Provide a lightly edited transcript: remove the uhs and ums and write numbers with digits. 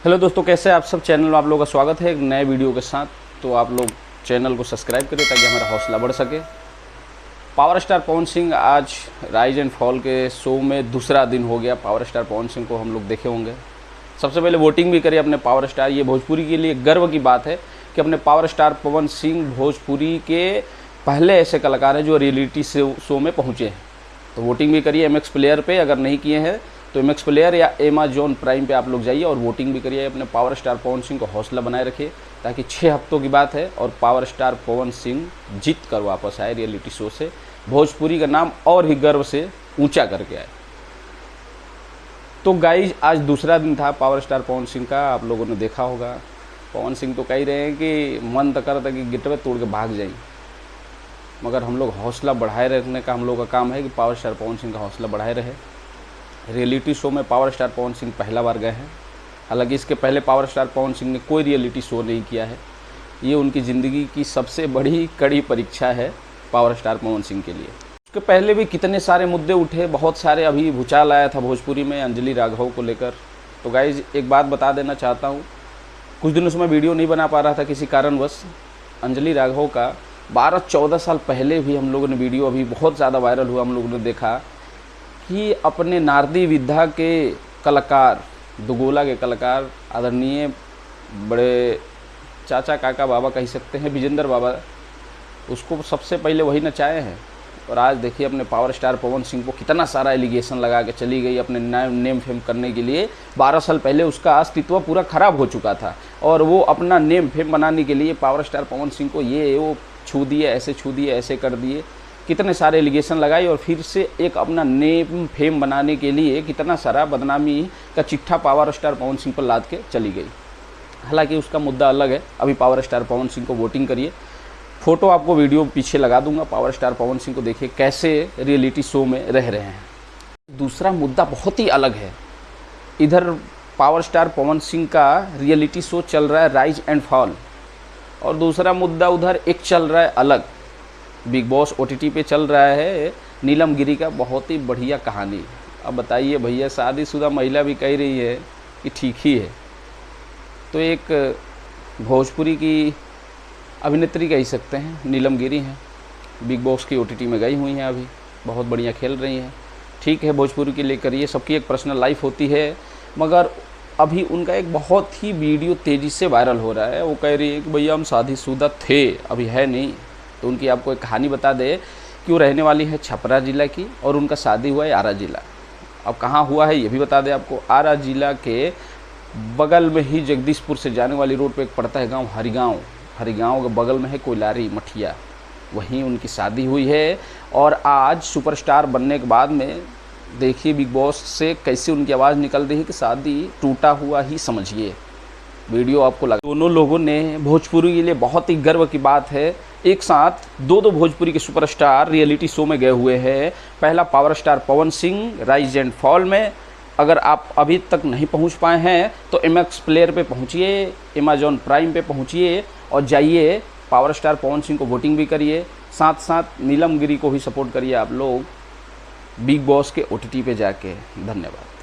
Hello दोस्तों, कैसे आप सब। चैनल में आप लोगों का स्वागत है एक नए वीडियो के साथ। तो आप लोग चैनल को सब्सक्राइब करें ताकि हमारा हौसला बढ़ सके। पावर स्टार पवन सिंह आज राइज एंड फॉल के शो में दूसरा दिन हो गया। पावर स्टार पवन सिंह को हम लोग देखे होंगे। सबसे पहले वोटिंग भी करी अपने पावर स्टार। ये भोजपुरी के लिए गर्व की बात है कि अपने पावर स्टार पवन सिंह भोजपुरी के पहले ऐसे कलाकार हैं जो रियलिटी शो में पहुँचे हैं। तो वोटिंग भी करिए MX प्लेयर पे, अगर नहीं किए हैं तो MX प्लेयर या Amazon प्राइम पे आप लोग जाइए और वोटिंग भी करिए। अपने पावर स्टार पवन सिंह को हौसला बनाए रखिए ताकि 6 हफ्तों की बात है और पावर स्टार पवन सिंह जीत कर वापस आए रियलिटी शो से, भोजपुरी का नाम और ही गर्व से ऊंचा करके आए। तो गाइज आज दूसरा दिन था पावर स्टार पवन सिंह का। आप लोगों ने देखा होगा, पवन सिंह तो कह रहे हैं कि मन तो करता कि गिटवे तोड़ के भाग जाए, मगर हम लोग हौसला बढ़ाए रखने का हम लोग का काम है कि पावर स्टार पवन सिंह का हौसला बढ़ाए रहे। रियलिटी शो में पावर स्टार पवन सिंह पहला बार गए हैं। हालांकि इसके पहले पावर स्टार पवन सिंह ने कोई रियलिटी शो नहीं किया है। ये उनकी ज़िंदगी की सबसे बड़ी कड़ी परीक्षा है पावर स्टार पवन सिंह के लिए। उसके पहले भी कितने सारे मुद्दे उठे, बहुत सारे। अभी भूचाल आया था भोजपुरी में अंजलि राघव को लेकर। तो गाइज एक बात बता देना चाहता हूँ, कुछ दिनों से मैं वीडियो नहीं बना पा रहा था किसी कारणवश। अंजलि राघव का 12-14 साल पहले भी हम लोगों ने वीडियो, अभी बहुत ज़्यादा वायरल हुआ, हम लोगों ने देखा कि अपने नारदी विद्या के कलाकार, दुगोला के कलाकार, आदरणीय बड़े चाचा काका बाबा कह सकते हैं, विजेंद्र बाबा, उसको सबसे पहले वही नचाए हैं। और आज देखिए अपने पावर स्टार पवन सिंह को कितना सारा एलिगेशन लगा के चली गई अपने नेम फेम करने के लिए। 12 साल पहले उसका अस्तित्व पूरा ख़राब हो चुका था और वो अपना नेम फेम बनाने के लिए पावर स्टार पवन सिंह को ये वो छू दिए, ऐसे छू दिए, ऐसे कर दिए, कितने सारे एलिगेशन लगाई और फिर से एक अपना नेम फेम बनाने के लिए कितना सारा बदनामी का चिट्ठा पावर स्टार पवन सिंह पर लाद के चली गई। हालांकि उसका मुद्दा अलग है। अभी पावर स्टार पवन सिंह को वोटिंग करिए। फ़ोटो आपको वीडियो पीछे लगा दूंगा। पावर स्टार पवन सिंह को देखिए कैसे रियलिटी शो में रह रहे हैं। दूसरा मुद्दा बहुत ही अलग है। इधर पावर स्टार पवन सिंह का रियलिटी शो चल रहा है राइज एंड फॉल, और दूसरा मुद्दा उधर एक चल रहा है अलग, बिग बॉस OTT पे चल रहा है नीलम गिरी का बहुत ही बढ़िया कहानी। अब बताइए भैया, शादीशुदा महिला भी कह रही है कि ठीक ही है। तो एक भोजपुरी की अभिनेत्री कह सकते हैं, नीलम गिरी हैं, बिग बॉस की OTT में गई हुई हैं, अभी बहुत बढ़िया खेल रही हैं। ठीक है, भोजपुरी के लिए करिए, सबकी एक पर्सनल लाइफ होती है, मगर अभी उनका एक बहुत ही वीडियो तेज़ी से वायरल हो रहा है। वो कह रही है कि भैया हम शादीशुदा थे, अभी है नहीं। तो उनकी आपको एक कहानी बता दे कि वो रहने वाली है छपरा ज़िला की और उनका शादी हुआ है आरा ज़िला। अब कहाँ हुआ है ये भी बता दें आपको। आरा ज़िला के बगल में ही जगदीशपुर से जाने वाली रोड पे एक पड़ता है गांव हरिगांव। हरिगांव के बगल में है कोयलारी मठिया, वहीं उनकी शादी हुई है। और आज सुपरस्टार बनने के बाद में देखिए बिग बॉस से कैसे उनकी आवाज़ निकल रही है कि शादी टूटा हुआ ही समझिए। वीडियो आपको लगा। दोनों लोगों ने भोजपुरी के लिए बहुत ही गर्व की बात है, एक साथ दो भोजपुरी के सुपरस्टार रियलिटी शो में गए हुए हैं। पहला power star Pawan Singh rise and fall में। अगर आप अभी तक नहीं पहुंच पाए हैं तो MX प्लेयर पे पहुंचिए, Amazon प्राइम पे पहुंचिए और जाइए पावर स्टार पवन सिंह को वोटिंग भी करिए। साथ साथ नीलम गिरी को भी सपोर्ट करिए आप लोग बिग बॉस के OTT पे जाके। धन्यवाद।